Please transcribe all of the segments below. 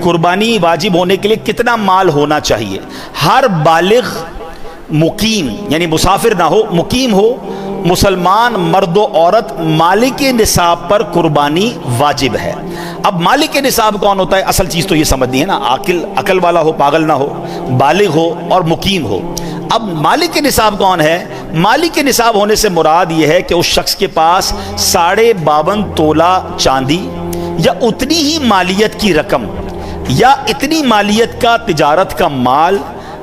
कुर्बानी वाजिब होने के लिए कितना माल होना चाहिए? हर बालिग मुकीम यानी मुसाफिर ना हो, मुकीम हो, मुसलमान मर्द व औरत मालिक निसाब पर कुर्बानी वाजिब है। अब मालिक निसाब कौन होता है? असल चीज़ तो ये समझनी है ना, अकल वाला हो, पागल ना हो, बालिग हो और मुकीम हो। अब मालिक निसाब कौन है? मालिक निसाब होने से मुराद ये है कि उस शख्स के पास 52.5 तोला चांदी या उतनी ही मालियत की रकम या इतनी मालियत का तिजारत का माल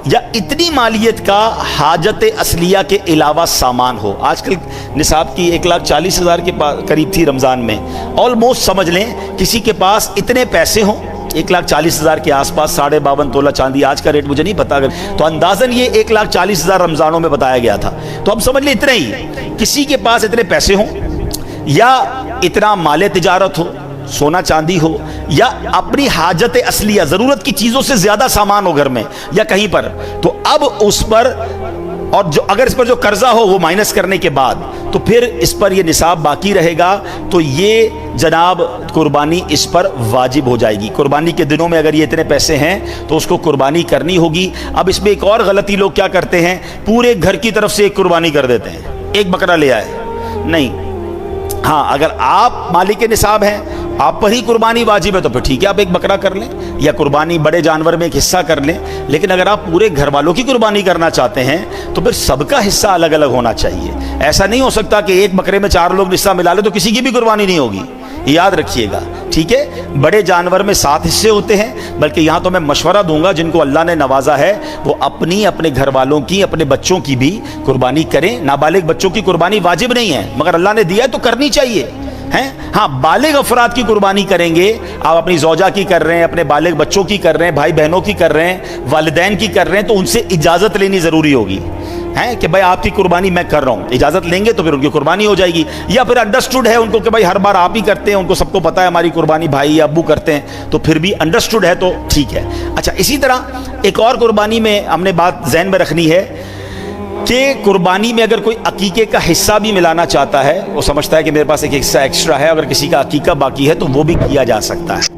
या इतनी मालियत का हाजत असलिया के अलावा सामान हो। आजकल निसाब की 1,40,000 के करीब थी रमज़ान में। ऑलमोस्ट समझ लें किसी के पास इतने पैसे हों, 1,40,000 के आसपास, 52.5 तोला चांदी, आज का रेट मुझे नहीं पता, अगर तो अंदाजन ये 1,40,000 रमज़ानों में बताया गया था। तो हम समझ लें इतना ही, किसी के पास इतने पैसे हों या इतना माले तिजारत हो, सोना चांदी हो, या अपनी हाजत असलिया ज़रूरत की चीज़ों से ज़्यादा सामान हो घर में या कहीं पर, तो अब उस पर, और जो अगर इस पर जो कर्जा हो वो माइनस करने के बाद, तो फिर इस पर ये निसाब बाकी रहेगा, तो ये जनाब कुर्बानी इस पर वाजिब हो जाएगी। कुर्बानी के दिनों में अगर ये इतने पैसे हैं तो उसको कुर्बानी करनी होगी। अब इसमें एक और गलती लोग क्या करते हैं, पूरे घर की तरफ से एक कुर्बानी कर देते हैं, एक बकरा ले आए। नहीं, हाँ, अगर आप मालिक निसाब हैं, आप पर ही कुर्बानी वाजिब है, तो फिर ठीक है, आप एक बकरा कर लें या कुर्बानी बड़े जानवर में एक हिस्सा कर लें। लेकिन अगर आप पूरे घर वालों की कुर्बानी करना चाहते हैं तो फिर सबका हिस्सा अलग अलग होना चाहिए। ऐसा नहीं हो सकता कि एक बकरे में 4 लोग हिस्सा मिला ले तो किसी की भी कुर्बानी नहीं होगी, याद रखिएगा, ठीक है। बड़े जानवर में 7 हिस्से होते हैं, बल्कि यहाँ तो मैं मशवरा दूंगा जिनको अल्लाह ने नवाजा है वो अपने घर वालों की, अपने बच्चों की भी कुर्बानी करें। नाबालिग बच्चों की कुर्बानी वाजिब नहीं है, मगर अल्लाह ने दिया है तो करनी चाहिए, हैं। हाँ, बालिग अफराद की कुर्बानी करेंगे, आप अपनी ज़ौजा की कर रहे हैं, अपने बालिग बच्चों की कर रहे हैं, भाई बहनों की कर रहे हैं, वालिदैन की कर रहे हैं, तो उनसे इजाज़त लेनी ज़रूरी होगी, हैं, कि भाई आपकी कुर्बानी मैं कर रहा हूँ। इजाज़त लेंगे तो फिर उनकी कुर्बानी हो जाएगी। या फिर अंडरस्टूड है उनको कि भाई हर बार आप ही करते हैं, उनको सबको पता है हमारी कुर्बानी भाई या अब्बू करते हैं, तो फिर भी अंडरस्टूड है तो ठीक है। अच्छा, इसी तरह एक और कुर्बानी में हमने बात ज़हन में रखनी है कि कुर्बानी में अगर कोई अकीके का हिस्सा भी मिलाना चाहता है, वो समझता है कि मेरे पास एक हिस्सा एक्स्ट्रा है, अगर किसी का अकीका बाकी है तो वो भी किया जा सकता है।